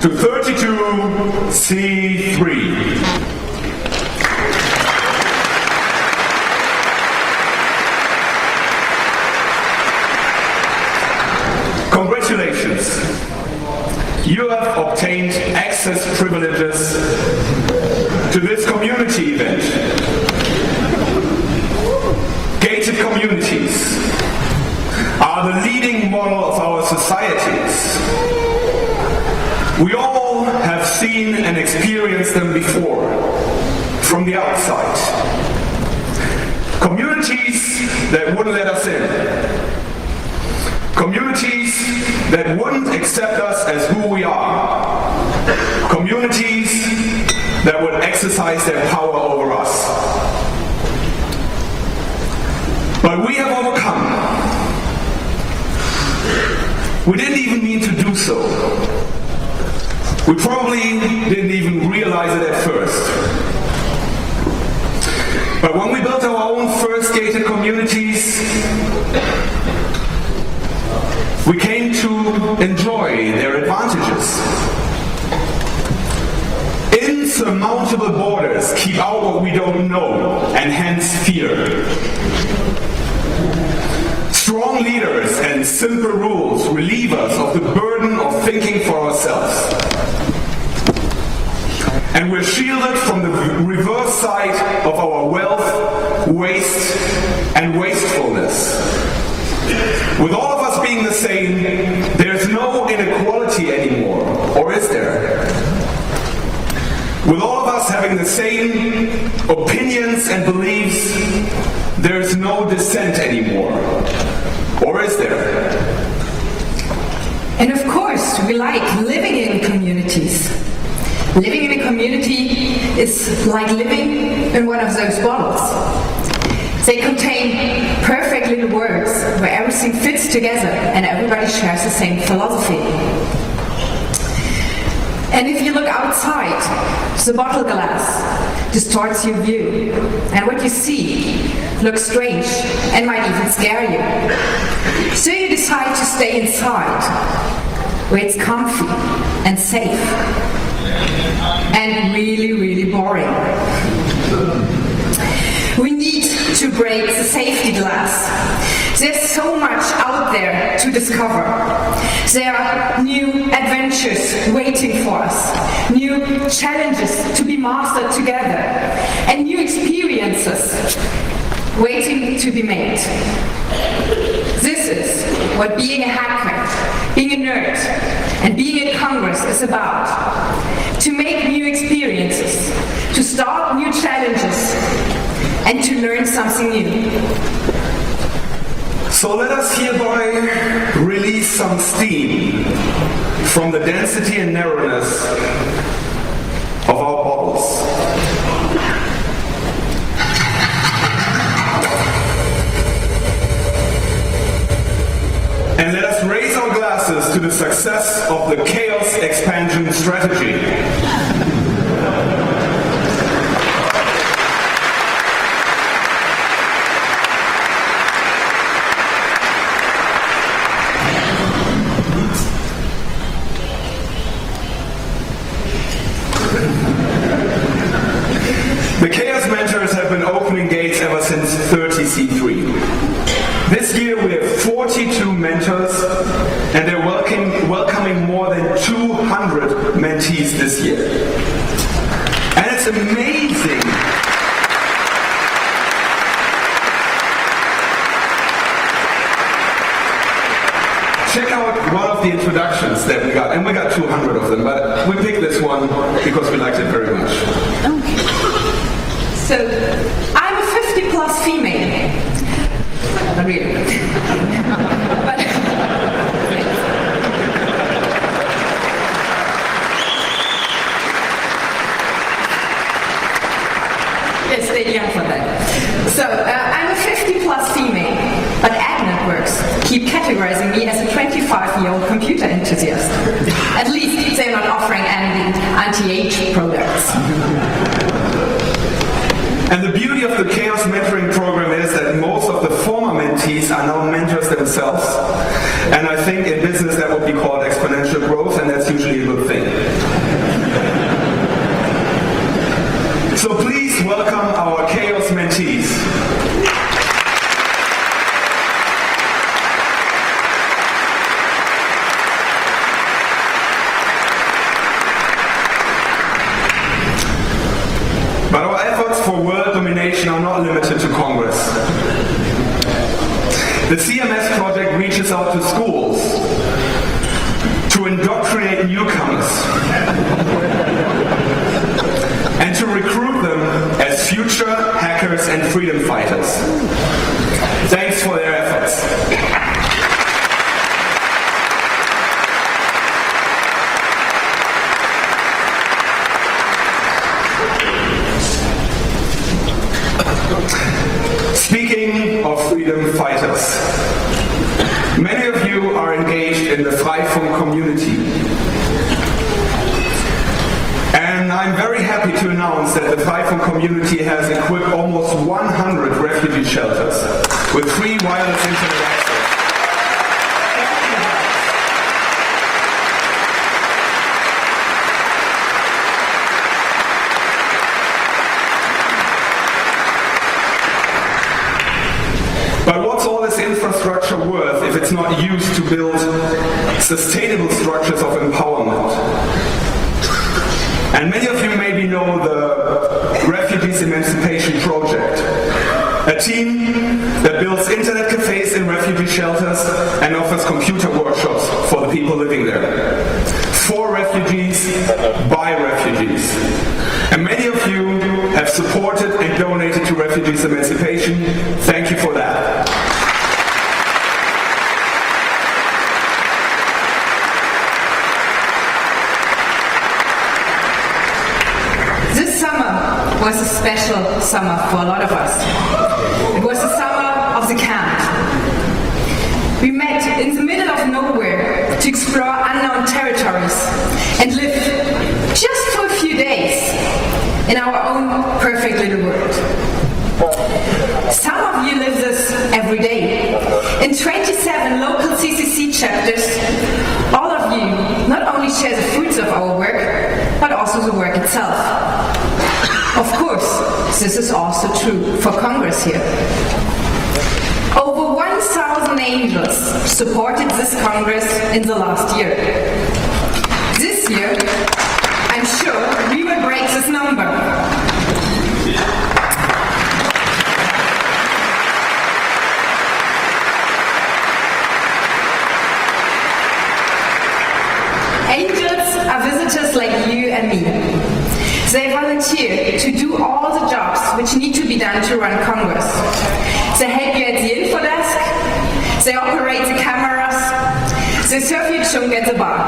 to 32C3. Congratulations! You have obtained access privileges to this community event. Gated communities are the leading model of our societies. We all have seen and experienced them before, from the outside. Communities that wouldn't let us in. Communities that wouldn't accept us as who we are. Communities that would exercise their power over us. But we have overcome. We didn't even mean to do so. We probably didn't even realize it at first. But when we built our own first gated communities, we came to enjoy their advantages. Insurmountable borders keep out what we don't know, and hence fear. Strong leaders and simple rules relieve us of the burden of thinking for ourselves. And we're shielded from the reverse side of our wealth, waste, and wastefulness. With all of us being the same, there's no inequality anymore, or is there? With all of us having the same opinions and beliefs, there's no dissent anymore, or is there? And of course, we like living in communities. Living in a community is like living in one of those bottles. They contain perfect little words where everything fits together and everybody shares the same philosophy. And if you look outside, the bottle glass distorts your view, and what you see looks strange and might even scare you. So you decide to stay inside, where it's comfy and safe, and really, really boring. We need to break the safety glass. There's so much out there to discover. There are new adventures waiting for us, new challenges to be mastered together, and new experiences waiting to be made. This is what being a hacker, being a nerd, and being at Congress is about. To make new experiences, to start new challenges, and to learn something new. So let us hereby release some steam from the density and narrowness of our bottles. And let us raise our glasses to the success of the chaos expansion strategy. The Chaos Mentors have been opening gates ever since 30C3. This year we have 42 mentors, and they're welcoming more than 200 mentees this year. And it's amazing. Check out one of the introductions that we got, and we got 200 of them, but we picked this one because we liked it very much. Okay. So, I'm a 50-plus female. Not really. But yes, stay young for that. So, I'm a 50-plus female, but ad networks keep categorizing me as a 25-year-old computer enthusiast. At least they're not offering any anti-age products. And the beauty of the Chaos Mentoring Program is that most of the former mentees are now mentors themselves. And I think in business that would be called exponential growth, and that's usually a good thing. for world domination are not limited to Congress. The CMS project reaches out to schools to indoctrinate newcomers and to recruit them as future hackers and freedom fighters. Thanks for their efforts. Speaking of freedom fighters, many of you are engaged in the Freifunk community. And I'm very happy to announce that the Freifunk community has equipped almost 100 refugee shelters with free wireless internet access. But what's all this infrastructure worth if it's not used to build sustainable structures of empowerment? And many of you maybe know the Refugees Emancipation Project, a team that builds internet cafes in refugee shelters and offers computer workshops for the people living there. For refugees, by refugees. And many of you have supported and donated to Refugees Emancipation. Thank you for that. This summer was a special summer for a lot of us. It was the summer of the camp. We met in the middle of nowhere to explore unknown territories and live just for a few days in our own perfect little world. Some of you live this every day. In 27 local CCC chapters, all of you not only share the fruits of our work, but also the work itself. Of course, this is also true for Congress here. Over 1,000 angels supported this Congress in the last year. This year, I'm sure we will break this number. Angels are visitors like you and me. They volunteer to do all the jobs which need to be done to run Congress. They help you at the info desk, they operate the cameras, they serve you chung at the bar,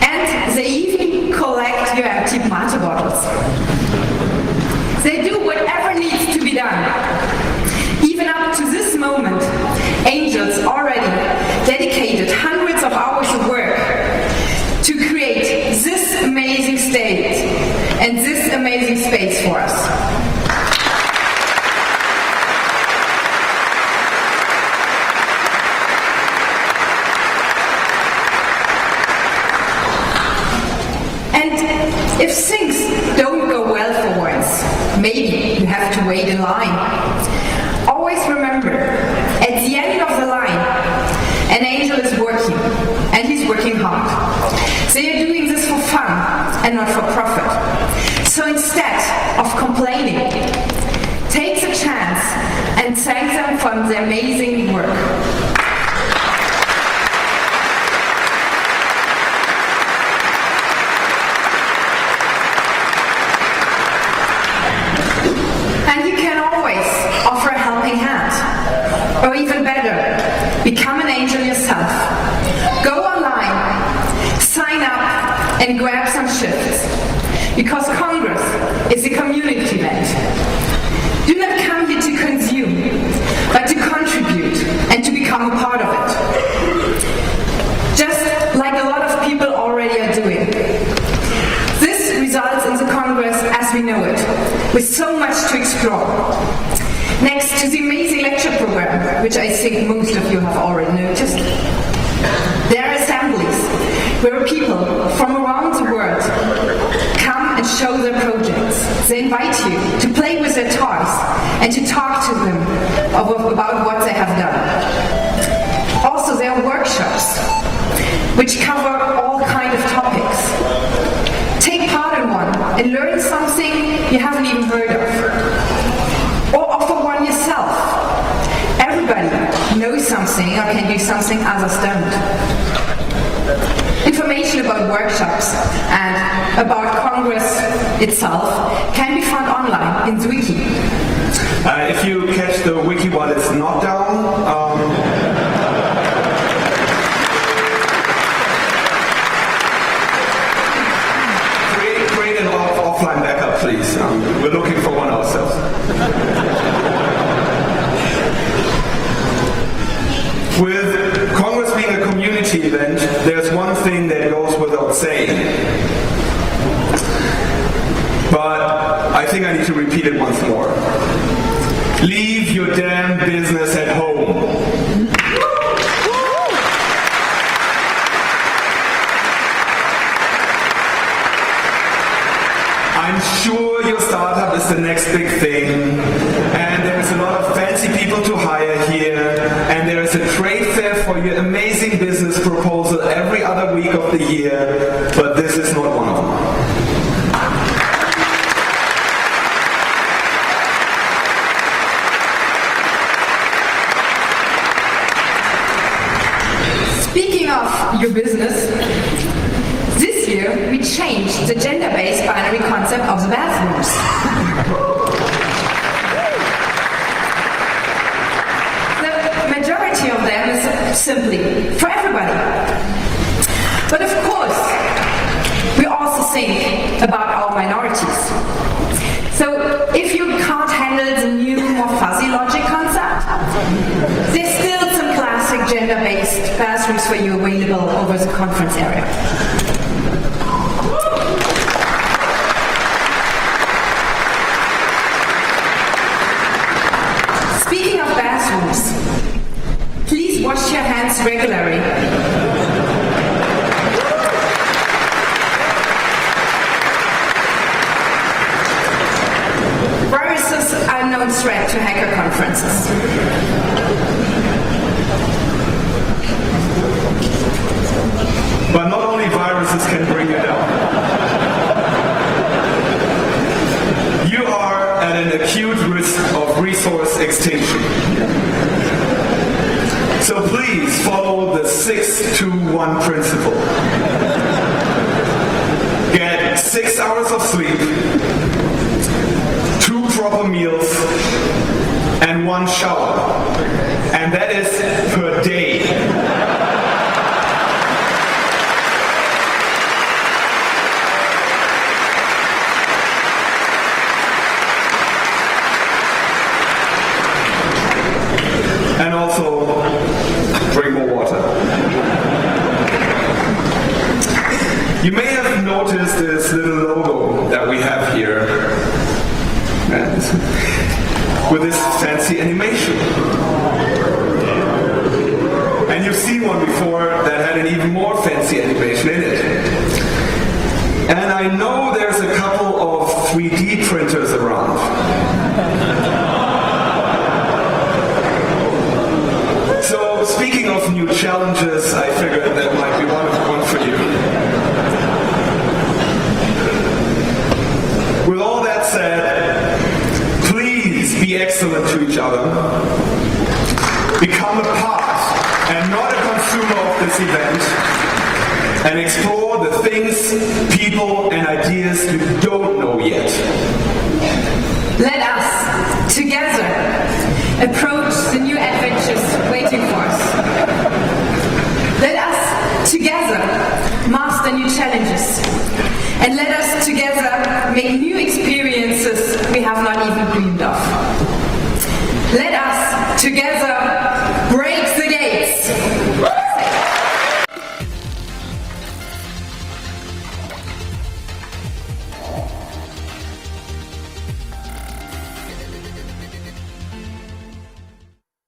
and they even collect your empty water bottles. They do whatever needs to be done. Even up to this moment, angels already dedicated hundreds of hours of work to create this amazing state and this amazing space for us. And if things don't go well for once, maybe you have to wait in line. Always remember, at the end of the line, an angel is working, and he's working hard. They are doing this for fun and not for profit. So instead of complaining, take the chance and thank them for their amazing work. And you can always offer a helping hand. Or even better, become an angel yourself. Go online, sign up, and grab some shifts. Because Congress is a community event. Do not come here to consume, but to contribute and to become a part of it. Just like a lot of people already are doing. This results in the Congress as we know it, with so much to explore. Next to the amazing lecture program, which I think most of you have already noticed, there are assemblies where people from around the world come and show their projects. They invite you to play with their toys and to talk to them about what they have done. Also, there are workshops which cover all kinds of topics. Take part in one and learn something you haven't even heard of. something or can do something others don't. Information about workshops and about Congress itself can be found online in the wiki. If you catch the wiki while it's not down, create an offline backup, please. We're looking for one ourselves. With Congress being a community event, there's one thing that goes without saying. But I think I need to repeat it once more. Leave your damn business at home. I'm sure your startup is the next big thing, and there's a lot of fancy people to hire here, and there is a trade fair for your amazing business proposal every other week of the year, but this is not one of them. Speaking of your business, this year we changed the gender-based binary concept of the bathrooms. The majority of them is simply for everybody. But of course, we also think about our minorities. So if you can't handle the new, more fuzzy logic concept, there's still some classic gender-based bathrooms for you available over the conference area. Speaking of bathrooms, please wash your hands regularly. Viruses are a known threat to hacker conferences. But not only viruses can bring you down. You are at an acute risk of resource extinction. So please follow the 6-2-1 principle. Get 6 hours of sleep, 2 proper meals, and 1 shower. And that is per day. And also, drink more water. You may have noticed this little logo that we have here, with this fancy animation. And you've seen one before that had an even more fancy animation in it. And I know there's a couple of 3D printers around. So, speaking of new challenges, I figured that might be one for you. With all that said, please be excellent to each other. Become a part and not a consumer of this event. And explore the things, people, and ideas you don't know yet. Let us, together, approach the new adventures waiting for us. Let us, together, master new challenges. And let us, together, make new